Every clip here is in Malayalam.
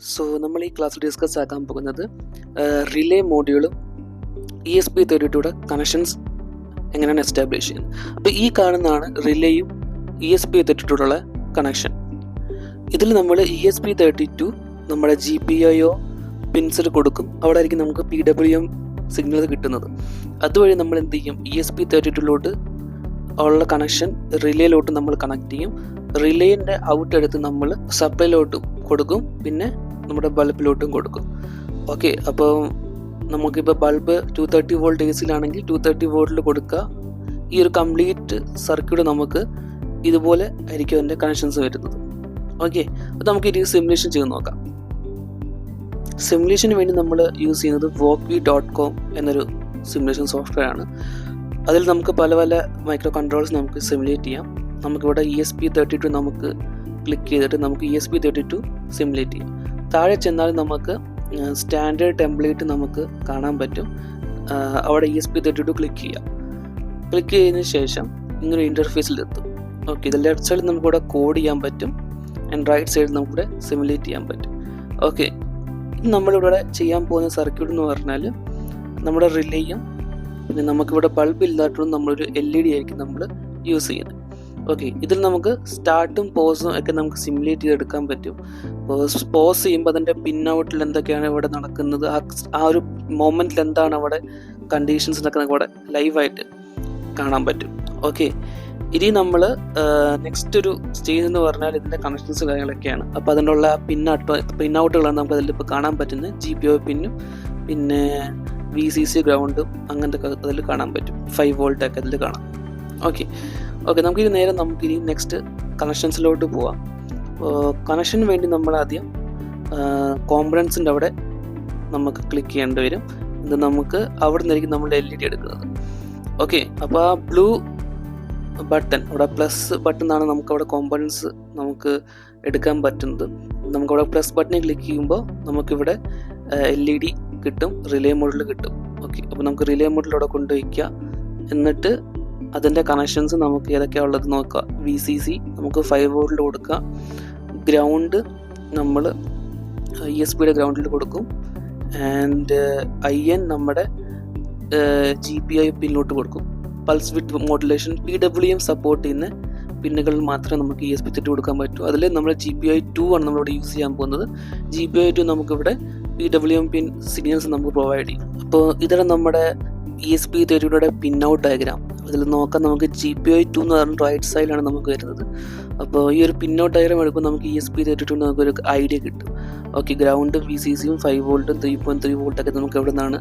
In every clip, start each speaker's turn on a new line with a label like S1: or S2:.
S1: സോ നമ്മൾ ഈ ക്ലാസ്സിൽ ഡിസ്കസ് ആക്കാൻ പോകുന്നത് റിലേ മോഡ്യൂളും ESP32യുടെ കണക്ഷൻസ് എങ്ങനെയാണ് എസ്റ്റാബ്ലിഷ് ചെയ്യുന്നത്. അപ്പോൾ ഈ കാണുന്നതാണ് റിലേയും ESP32യുള്ള കണക്ഷൻ. ഇതിൽ നമ്മൾ ESP32 നമ്മുടെ GPIO പിൻസിൽ കൊടുക്കും. അവിടെ ആയിരിക്കും നമുക്ക് PWM സിഗ്നൽ കിട്ടുന്നത്. അതുവഴി നമ്മൾ എന്ത് ചെയ്യും, ESP32ലോട്ട് ഉള്ള കണക്ഷൻ റിലേയിലോട്ട് നമ്മൾ കണക്ട് ചെയ്യും. റിലേൻ്റെ ഔട്ട് എടുത്ത് നമ്മൾ സപ്ലൈയിലോട്ടും കൊടുക്കും, പിന്നെ നമ്മുടെ ബൾബിലോട്ടും കൊടുക്കും. ഓക്കെ, അപ്പോൾ നമുക്കിപ്പോൾ ബൾബ് 230 വോൾട്ട് AC-ലാണെങ്കിൽ 230 വോൾട്ടിൽ കൊടുക്കുക. ഈ ഒരു കംപ്ലീറ്റ് സർക്യൂട്ട് നമുക്ക് ഇതുപോലെ ആയിരിക്കും അതിൻ്റെ കണക്ഷൻസ് വരുന്നത്. ഓക്കെ, അപ്പോൾ നമുക്ക് ഇത് സിമുലേഷൻ ചെയ്ത് നോക്കാം. സിമുലേഷന് വേണ്ടി നമ്മൾ യൂസ് ചെയ്യുന്നത് Walkbee.com എന്നൊരു സിമുലേഷൻ സോഫ്റ്റ്വെയർ ആണ്. അതിൽ നമുക്ക് പല പല മൈക്രോ കൺട്രോൾസ് നമുക്ക് സിമുലേറ്റ് ചെയ്യാം. നമുക്കിവിടെ ESP32 നമുക്ക് ക്ലിക്ക് ചെയ്തിട്ട് നമുക്ക് ESP32 സിമുലേറ്റ് ചെയ്യാം. താഴെ ചെന്നാൽ നമുക്ക് സ്റ്റാൻഡേർഡ് ടെംപ്ലേറ്റ് നമുക്ക് കാണാൻ പറ്റും. അവിടെ ESP32 ക്ലിക്ക് ചെയ്യാം. ക്ലിക്ക് ചെയ്തതിന് ശേഷം ഇങ്ങനെ ഇൻ്റർഫേസിലെത്തും. ഓക്കെ, ഇത് ലെഫ്റ്റ് സൈഡിൽ നമുക്കിവിടെ കോഡ് ചെയ്യാൻ പറ്റും, ആൻഡ് റൈറ്റ് സൈഡിൽ നമുക്കിവിടെ സിമുലേറ്റ് ചെയ്യാൻ പറ്റും. ഓക്കെ, ഇത് നമ്മളിവിടെ ചെയ്യാൻ പോകുന്ന സർക്യൂട്ട് എന്ന് പറഞ്ഞാൽ നമ്മുടെ റിലേയും പിന്നെ നമുക്കിവിടെ ബൾബ് ഇല്ലാത്തതും നമ്മളൊരു LED ആയിരിക്കും നമ്മൾ യൂസ് ചെയ്യുന്നത്. ഓക്കെ, ഇതിൽ നമുക്ക് സ്റ്റാർട്ടും പോസും ഒക്കെ നമുക്ക് സിമുലേറ്റ് ചെയ്തെടുക്കാൻ പറ്റും. പോസ് ചെയ്യുമ്പോൾ അതിൻ്റെ പിൻ ഔട്ടിൽ എന്തൊക്കെയാണ് ഇവിടെ നടക്കുന്നത്, ആ ഒരു മൊമെൻറ്റിൽ എന്താണ് അവിടെ കണ്ടീഷൻസ് എന്നൊക്കെ നമുക്ക് അവിടെ ലൈവായിട്ട് കാണാൻ പറ്റും. ഓക്കെ, ഇനി നമ്മൾ നെക്സ്റ്റ് ഒരു സ്റ്റേജ് എന്ന് പറഞ്ഞാൽ ഇതിൻ്റെ കണക്ഷൻസ് കാര്യങ്ങളൊക്കെയാണ്. അപ്പോൾ അതിനുള്ള പിൻ ഔട്ടുകളാണ് നമുക്ക് അതിൽ ഇപ്പോൾ കാണാൻ പറ്റുന്നത്. GPIO പിന്നും പിന്നെ VCC ഗ്രൗണ്ടും അങ്ങനത്തെ അതിൽ കാണാൻ പറ്റും. 5 വോൾട്ടൊക്കെ അതിൽ കാണാം. ഓക്കെ, നമുക്കിനി നേരെ നമുക്കിനി നെക്സ്റ്റ് കണക്ഷൻസിലോട്ട് പോവാം. കണക്ഷന് വേണ്ടി നമ്മൾ ആദ്യം കോമ്പണൻസിൻ്റെ അവിടെ നമുക്ക് ക്ലിക്ക് ചെയ്യേണ്ടി വരും. ഇത് നമുക്ക് അവിടെ നിന്നായിരിക്കും നമ്മുടെ LED എടുക്കുന്നത്. ഓക്കെ, അപ്പോൾ ആ ബ്ലൂ ബട്ടൺ അവിടെ പ്ലസ് ബട്ടൺ ആണ് നമുക്ക് അവിടെ കോമ്പണൻസ് നമുക്ക് എടുക്കാൻ പറ്റുന്നത്. നമുക്കവിടെ പ്ലസ് ബട്ടണിൽ ക്ലിക്ക് ചെയ്യുമ്പോൾ നമുക്കിവിടെ LED കിട്ടും, റിലേ മോഡിൽ കിട്ടും. ഓക്കെ, അപ്പോൾ നമുക്ക് റിലേ മോഡിൽ അവിടെ കൊണ്ടുവയ്ക്കുക. എന്നിട്ട് അതിൻ്റെ കണക്ഷൻസ് നമുക്ക് ഏതൊക്കെയാണ് ഉള്ളത് നോക്കുക. VCC നമുക്ക് 5 വോൾട്ടിൽ കൊടുക്കുക. ഗ്രൗണ്ട് നമ്മൾ ESPയുടെ ഗ്രൗണ്ടിൽ കൊടുക്കും. ആൻഡ് IN നമ്മുടെ GPIO പിന്നിലോട്ട് കൊടുക്കും. പൾസ് വിത്ത് മോഡുലേഷൻ PWM സപ്പോർട്ട് ചെയ്യുന്ന പിന്നുകളിൽ മാത്രമേ നമുക്ക് ESP32 കൊടുക്കാൻ പറ്റൂ. അതിൽ നമ്മൾ GPIO2 ആണ് നമ്മളിവിടെ യൂസ് ചെയ്യാൻ പോകുന്നത്. GPIO2 നമുക്കിവിടെ PWM പിൻ സിഗ്നൽസ് നമുക്ക് പ്രൊവൈഡ് ചെയ്യും. അപ്പോൾ ഇതാണ് നമ്മുടെ ESP32യുടെ പിൻ ഔട്ട് ഡയഗ്രാം. അതിൽ നോക്കാൻ നമുക്ക് GPIO2 എന്ന് പറഞ്ഞ റൈറ്റ് സൈഡിലാണ് നമുക്ക് വരുന്നത്. അപ്പോൾ ഈ ഒരു പിൻ ഔട്ട് ഡയഗ്രാം എടുക്കുമ്പോൾ നമുക്ക് ESP32 നമുക്കൊരു ഐഡിയ കിട്ടും. ഓക്കെ, ഗ്രൗണ്ടും VCCയും 5 വോൾട്ടും 3.3 വോൾട്ടൊക്കെ നമുക്ക് എവിടെ നിന്നാണ്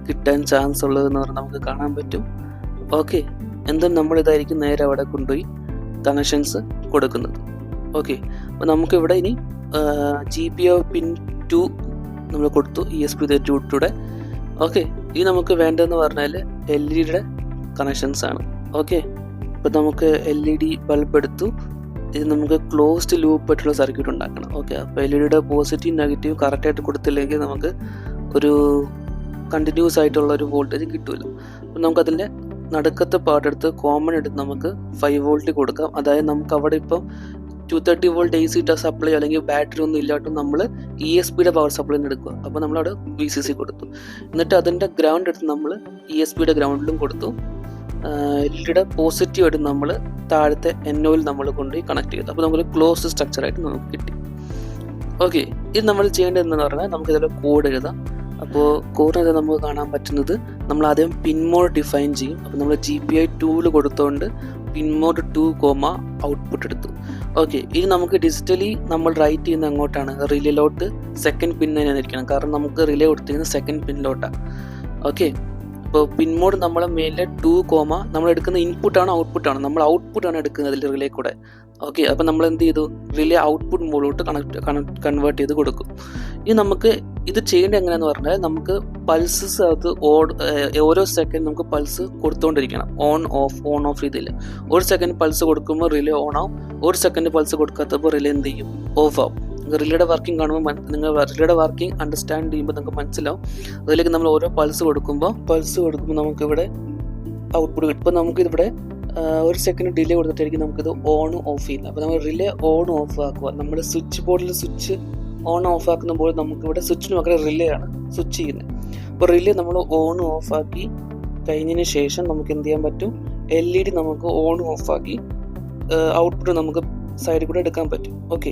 S1: കിട്ടാൻ ചാൻസ് ഉള്ളതെന്ന് പറഞ്ഞാൽ നമുക്ക് കാണാൻ പറ്റും. ഓക്കെ, എന്തായാലും നമ്മളിതായിരിക്കും നേരെ അവിടെ കൊണ്ടുപോയി കണക്ഷൻസ് കൊടുക്കുന്നത്. ഓക്കെ, അപ്പോൾ നമുക്കിവിടെ ഇനി GPIO പിൻ 2 നമ്മൾ കൊടുത്തു ESP32യുടെ. ഓക്കെ, ഇനി നമുക്ക് വേണ്ടതെന്ന് പറഞ്ഞാൽ LED-യുടെ കണക്ഷൻസ് ആണ്. ഓക്കെ, ഇപ്പോൾ നമുക്ക് LED ബൾബ് എടുത്തു. ഇത് നമുക്ക് ക്ലോസ്ഡ് ലൂപ്പ് ആയിട്ടുള്ള സർക്യൂട്ട് ഉണ്ടാക്കണം. ഓക്കെ, അപ്പോൾ LED-യുടെ പോസിറ്റീവ് നെഗറ്റീവ് കറക്റ്റായിട്ട് കൊടുത്തില്ലെങ്കിൽ നമുക്ക് ഒരു കണ്ടിന്യൂസ് ആയിട്ടുള്ള ഒരു വോൾട്ടേജ് കിട്ടില്ല. അപ്പോൾ നമുക്കതിൻ്റെ നടുക്കത്തെ പാർട്ട് എടുത്ത് കോമൺ എടുത്ത് നമുക്ക് 5 വോൾട്ട് കൊടുക്കാം. അതായത് നമുക്ക് അവിടെ ഇപ്പം 230 വോൾട്ട് AC സപ്ലൈ അല്ലെങ്കിൽ ബാറ്ററി ഒന്നും ഇല്ലാട്ടും നമ്മൾ ESPയുടെ പവർ സപ്ലൈ എടുക്കുക. അപ്പോൾ നമ്മളവിടെ VCC കൊടുത്തു. എന്നിട്ട് അതിൻ്റെ ഗ്രൗണ്ട് എടുത്ത് നമ്മൾ ESPയുടെ ഗ്രൗണ്ടിലും കൊടുത്തു. LED-യുടെ പോസിറ്റീവ് ആയിട്ട് നമ്മൾ താഴത്തെ NOയിൽ നമ്മൾ കൊണ്ടുപോയി കണക്ട് ചെയ്തു. അപ്പോൾ നമുക്ക് ക്ലോസ്ഡ് സ്ട്രക്ചറായിട്ട് നമുക്ക് കിട്ടി. ഓക്കെ, ഇത് നമ്മൾ ചെയ്യേണ്ടത് എന്താണെന്ന് പറഞ്ഞാൽ നമുക്കിതിൽ കോഡ് എഴുതാം. അപ്പോൾ കോഡിനകത്ത് നമുക്ക് കാണാൻ പറ്റുന്നത് നമ്മൾ ആദ്യം പിൻ മോഡ് ഡിഫൈൻ ചെയ്യും. അപ്പോൾ നമ്മൾ GPIO2 കൊടുത്തുകൊണ്ട് പിൻ മോഡ് 2, ഔട്ട്പുട്ട് എടുത്തു. ഓക്കെ, ഇനി നമുക്ക് ഡിജിറ്റലി നമ്മൾ റൈറ്റ് ചെയ്യുന്ന അങ്ങോട്ടാണ് റിലേയിലോട്ട് സെക്കൻഡ് പിൻ തന്നെ ഇരിക്കണം. കാരണം നമുക്ക് റിലേ കൊടുത്തിരിക്കുന്നത് സെക്കൻഡ് പിന്നിലോട്ടാണ്. ഓക്കെ, അപ്പോൾ പിൻ മോഡ് നമ്മൾ മെയിലെ 2, നമ്മൾ എടുക്കുന്ന ഇൻപുട്ടാണോ ഔട്ട്പുട്ടാണോ, നമ്മൾ ഔട്ട്പുട്ടാണ് എടുക്കുന്നത് അതിൽ റിലേ കൂടെ. ഓക്കെ, അപ്പോൾ നമ്മൾ എന്ത് ചെയ്തു, റിലേ ഔട്ട്പുട്ട് മോഡിലോട്ട് കൺവേർട്ട് ചെയ്ത് കൊടുക്കും. ഇനി നമുക്ക് ഇത് ചെയ്യേണ്ടത് എങ്ങനെയാണെന്ന് പറഞ്ഞാൽ നമുക്ക് പൾസസ് അത് ഓരോ സെക്കൻഡ് നമുക്ക് പൾസ് കൊടുത്തുകൊണ്ടിരിക്കണം. ഓൺ ഓഫ് രീതിയിൽ. ഒരു സെക്കൻഡ് പൾസ് കൊടുക്കുമ്പോൾ റിലേ ഓൺ ആവും, ഒരു സെക്കൻഡ് പൾസ് കൊടുക്കാത്തപ്പോൾ റിലേ എന്ത് ചെയ്യും, ഓഫ് ആവും. റിലേയുടെ വർക്കിംഗ് കാണുമ്പോൾ നിങ്ങൾ റിലേയുടെ വർക്കിംഗ് അണ്ടർസ്റ്റാൻഡ് ചെയ്യുമ്പോൾ നിങ്ങൾക്ക് മനസ്സിലാവും. അതിലേക്ക് നമ്മൾ ഓരോ പൾസ് കൊടുക്കുമ്പോൾ നമുക്കിവിടെ ഔട്ട്പുട്ട് കിട്ടും. ഇപ്പോൾ നമുക്കിവിടെ ഒരു സെക്കൻഡ് ഡിലേ കൊടുത്തിട്ടായിരിക്കും നമുക്കിത് ഓൺ ഓഫ് ചെയ്യുന്നത്. അപ്പോൾ നമ്മൾ റിലേ ഓൺ ഓഫ് ആക്കുക. നമ്മുടെ സ്വിച്ച് ബോർഡിൽ സ്വിച്ച് ഓൺ ഓഫ് ആക്കുമ്പോൾ നമുക്കിവിടെ സ്വിച്ചിന് പകരം റിലേ ആണ് സ്വിച്ച് ചെയ്യുന്നത്. അപ്പോൾ റിലേ നമ്മൾ ഓൺ ഓഫ് ആക്കി കഴിഞ്ഞതിന് ശേഷം നമുക്ക് എന്ത് ചെയ്യാൻ പറ്റും, LED നമുക്ക് ഓൺ ഓഫ് ആക്കി ഔട്ട്പുട്ട് നമുക്ക് സൈഡിൽ കൂടെ എടുക്കാൻ പറ്റും. ഓക്കെ,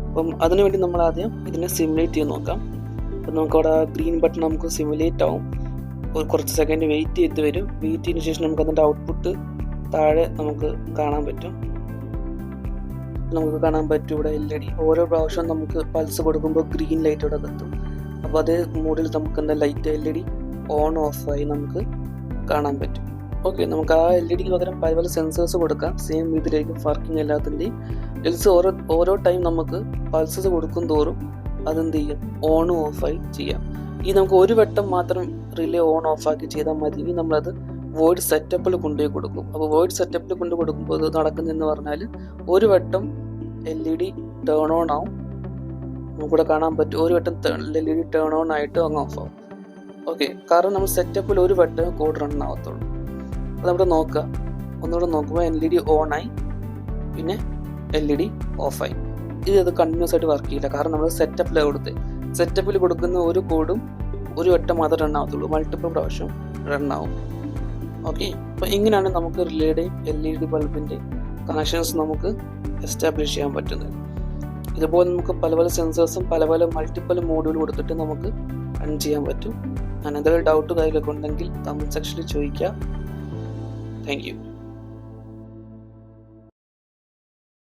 S1: അപ്പം അതിനുവേണ്ടി നമ്മൾ ആദ്യം ഇതിനെ സിമുലേറ്റ് ചെയ്ത് നോക്കാം. അപ്പം നമുക്കവിടെ ഗ്രീൻ ബട്ടൺ നമുക്ക് സിമുലേറ്റ് ആവും. കുറച്ച് സെക്കൻഡ് വെയിറ്റ് ചെയ്ത് വരും. വെയിറ്റ് ചെയ്തതിന് ശേഷം നമുക്ക് അതിൻ്റെ ഔട്ട്പുട്ട് താഴെ നമുക്ക് കാണാൻ പറ്റും. ഇവിടെ LED ഓരോ പ്രാവശ്യം നമുക്ക് പൾസ് കൊടുക്കുമ്പോൾ ഗ്രീൻ ലൈറ്റ് ഇവിടെ എത്തും. അപ്പോൾ അതേ മോഡിൽ നമുക്ക് എന്താ ലൈറ്റ് LED ഓൺ ഓഫ് ആയി നമുക്ക് കാണാൻ പറ്റും. ഓക്കെ, നമുക്ക് ആ LEDക്ക് പകരം പല പല സെൻസേഴ്സ് കൊടുക്കാം. സെയിം രീതിയിലായിരിക്കും വർക്കിംഗ് എല്ലാത്തിൻ്റെയും. ഓരോ ടൈം നമുക്ക് പൾസസ് കൊടുക്കും തോറും അതെന്ത് ചെയ്യും, ഓണും ഓഫായി ചെയ്യാം. ഈ നമുക്ക് ഒരു വട്ടം മാത്രം റിലേ ഓൺ ഓഫ് ആക്കി ചെയ്താൽ മതി. ഇനി നമ്മളത് വോയിഡ് സെറ്റപ്പിൽ കൊണ്ടുപോയി കൊടുക്കും. അപ്പോൾ വോയിഡ് സെറ്റപ്പിൽ കൊണ്ട് കൊടുക്കുമ്പോൾ ഇത് നടക്കുന്നതെന്ന് പറഞ്ഞാൽ ഒരു വട്ടം LED ടേൺ ഓൺ ആവും. നമുക്കിവിടെ കാണാൻ പറ്റും ഒരു വട്ടം LED ടേൺ ഓൺ ആയിട്ട് അങ്ങ് ഓഫ് ആവും. ഓക്കെ, കാരണം നമ്മൾ സെറ്റപ്പിൽ ഒരു വട്ടം കോഡ് റൺ ആവത്തുള്ളൂ. അപ്പോൾ നമ്മുടെ നോക്കുക, ഒന്നുകൂടെ നോക്കുമ്പോൾ LED ഓൺ ആയി, പിന്നെ LED ഓഫായി. ഇത് കണ്ടിന്യൂസ് ആയിട്ട് വർക്ക് ചെയ്യില്ല, കാരണം നമ്മൾ സെറ്റപ്പിൽ കൊടുക്കുന്ന ഒരു കോഡും ഒരു വട്ടം മാത്രം റൺ ആവത്തുള്ളൂ, മൾട്ടിപ്പിൾ പ്രാവശ്യം റൺ ആവും. ഓക്കെ, അപ്പോൾ ഇങ്ങനെയാണ് നമുക്ക് റിലേയുടെയും LED ബൾബിൻ്റെയും കണക്ഷൻസ് നമുക്ക് എസ്റ്റാബ്ലിഷ് ചെയ്യാൻ പറ്റുന്നത്. ഇതുപോലെ നമുക്ക് പല പല സെൻസേഴ്സും പല പല മൾട്ടിപ്പിൾ മോഡുകൾ കൊടുത്തിട്ട് നമുക്ക് റൺ ചെയ്യാൻ പറ്റും. എന്തെങ്കിലും ഡൗട്ട് കാര്യങ്ങളൊക്കെ ഉണ്ടെങ്കിൽ കമൻറ്റ് സെക്ഷനിൽ ചോദിക്കുക. Thank you.